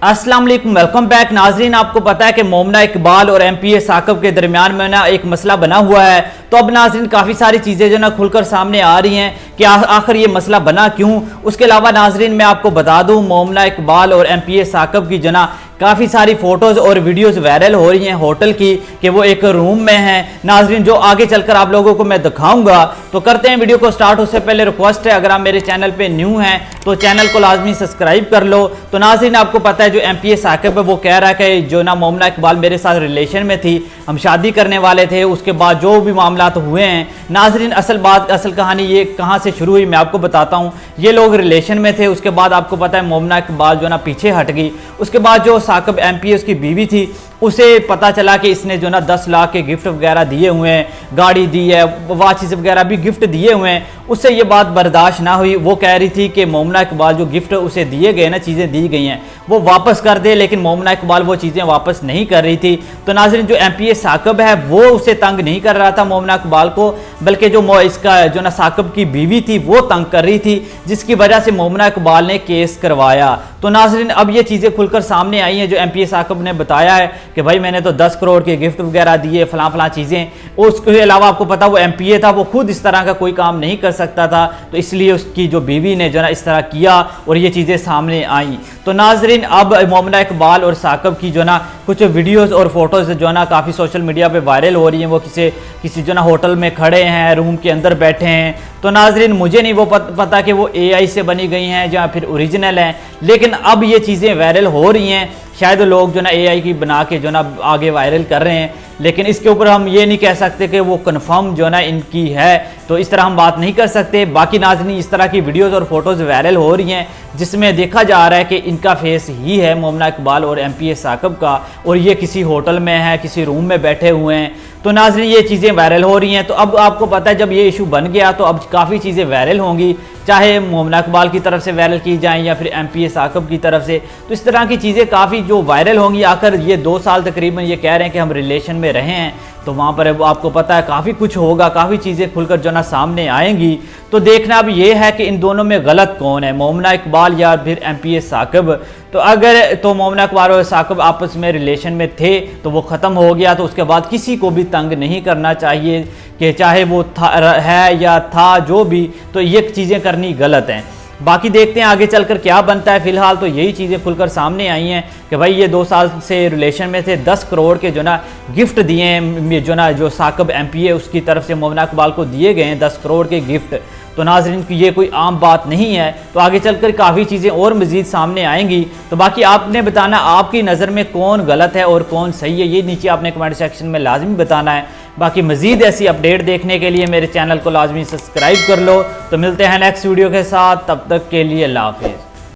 अस्सलाम वालेकुम, welcome back नाजरीन। आपको पता है कि मोमना इकबाल और एमपीए साकब के दरमियान में ना एक मसला बना हुआ है। तो अब नाजरीन काफ़ी सारी चीज़ें जो ना खुलकर सामने आ रही हैं कि आखिर ये मसला बना क्यों। उसके अलावा नाजरीन मैं आपको बता दूं, मोमना इकबाल और एमपीए साकब की जो ना काफ़ी सारी फ़ोटोज़ और वीडियोज़ वायरल हो रही हैं होटल की कि वो एक रूम में हैं। नाजरीन जो आगे चलकर आप लोगों को मैं दिखाऊंगा। तो करते हैं वीडियो को स्टार्ट। उससे पहले रिक्वेस्ट है, अगर आप मेरे चैनल पे न्यू हैं तो चैनल को लाजमी सब्सक्राइब कर लो। तो नाजरीन आपको पता है जो एमपीए साकब है वो कह रहा है कि जो ना मोमना इकबाल मेरे साथ रिलेशन में थी, हम शादी करने वाले थे, उसके बाद जो भी मामला हुए हैं। नाजरीन असल कहानी ये कहाँ से शुरू हुई मैं आपको बताता हूँ। ये लोग रिलेशन में थे, उसके बाद आपको पता है मोमना इकबाल जो ना पीछे हट गई। उसके बाद जो साकब एमपीए उसकी बीवी थी, उसे पता चला कि इसने जो ना 10 लाख के गिफ्ट वगैरह दिए हुए हैं, गाड़ी दी है, वाचेस वगैरह भी गिफ्ट दिए हुए हैं। उससे ये बात बर्दाश्त ना हुई। वो कह रही थी कि मोमना इकबाल जो गिफ्ट उसे दिए गए ना, चीज़ें दी गई हैं वो वापस कर दे, लेकिन मोमना इकबाल वो चीज़ें वापस नहीं कर रही थी। तो नाज़रीन जो एमपीए साकब है वो उसे तंग नहीं कर रहा था मोमना इकबाल को, बल्कि जो इसका जो ना साकब की बीवी थी वो तंग कर रही थी, जिसकी वजह से मोमना इकबाल ने केस करवाया। तो नाज़रीन अब ये चीज़ें खुलकर सामने आई हैं। जो एमपीए साकब ने बताया है कि भाई मैंने तो 10 करोड़ के गिफ्ट वगैरह दिए, फलां चीज़ें। उसके अलावा आपको पता वो एमपीए था, वो खुद इस तरह का कोई काम नहीं कर सकता था, तो इसलिए उसकी जो बीवी ने जो ना इस तरह किया और ये चीज़ें सामने आई। तो नाजरीन अब मोमना इकबाल और साकब की जो ना कुछ वीडियोस और फोटोज़ जो ना काफ़ी सोशल मीडिया पे वायरल हो रही हैं। वो किसी जो ना होटल में खड़े हैं, रूम के अंदर बैठे हैं। तो नाजरीन मुझे नहीं वो पता कि वो एआई से बनी गई हैं या फिर ओरिजिनल हैं, लेकिन अब ये चीज़ें वायरल हो रही हैं। शायद लोग जो ना एआई की बना के जो ना आगे वायरल कर रहे हैं, लेकिन इसके ऊपर हम ये नहीं कह सकते कि वो कंफर्म जो ना इनकी है, तो इस तरह हम बात नहीं कर सकते। बाकी नाज़रीन इस तरह की वीडियोस और फोटोज़ वायरल हो रही हैं जिसमें देखा जा रहा है कि इनका फेस ही है मोमना इकबाल और एमपीए साकब का, और ये किसी होटल में है, किसी रूम में बैठे हुए हैं। तो नाज़रीन ये चीज़ें वायरल हो रही हैं। तो अब आपको पता है जब ये इशू बन गया तो अब काफ़ी चीज़ें वायरल होंगी, चाहे मोमना इकबाल की तरफ से वायरल की जाएं या फिर एमपीए साकब की तरफ से। तो इस तरह की चीज़ें काफ़ी जो वायरल होंगी। आकर ये 2 साल तकरीबन ये कह रहे हैं कि हम रिलेशन में रहे हैं, तो वहाँ पर आपको पता है काफ़ी कुछ होगा, काफ़ी चीज़ें खुलकर जो ना सामने आएंगी। तो देखना अब ये है कि इन दोनों में गलत कौन है, मोमना इकबाल या फिर एमपीए साकब। तो अगर तो मोमना इकबाल और साकब आपस में रिलेशन में थे तो वो ख़त्म हो गया, तो उसके बाद किसी को भी तंग नहीं करना चाहिए कि चाहे वो है या था जो भी, तो ये चीज़ें करनी गलत हैं। बाकी देखते हैं आगे चलकर क्या बनता है। फिलहाल तो यही चीज़ें खुलकर सामने आई हैं कि भाई ये 2 साल से रिलेशन में थे, 10 करोड़ के जो ना गिफ्ट दिए हैं, जो ना जो साकब एमपीए उसकी तरफ से मोमना इकबाल को दिए गए हैं 10 करोड़ के गिफ्ट। तो नाज़रीन की ये कोई आम बात नहीं है। तो आगे चलकर काफ़ी चीज़ें और मज़ीद सामने आएंगी। तो बाकी आपने बताना आपकी नज़र में कौन गलत है और कौन सही है, ये नीचे आपने कमेंट सेक्शन में लाजमी बताना है। बाकी मज़ीद ऐसी अपडेट देखने के लिए मेरे चैनल को लाजमी सब्सक्राइब कर लो। तो मिलते हैं नेक्स्ट वीडियो के साथ, तब तक के लिए अल्लाह हाफिज़।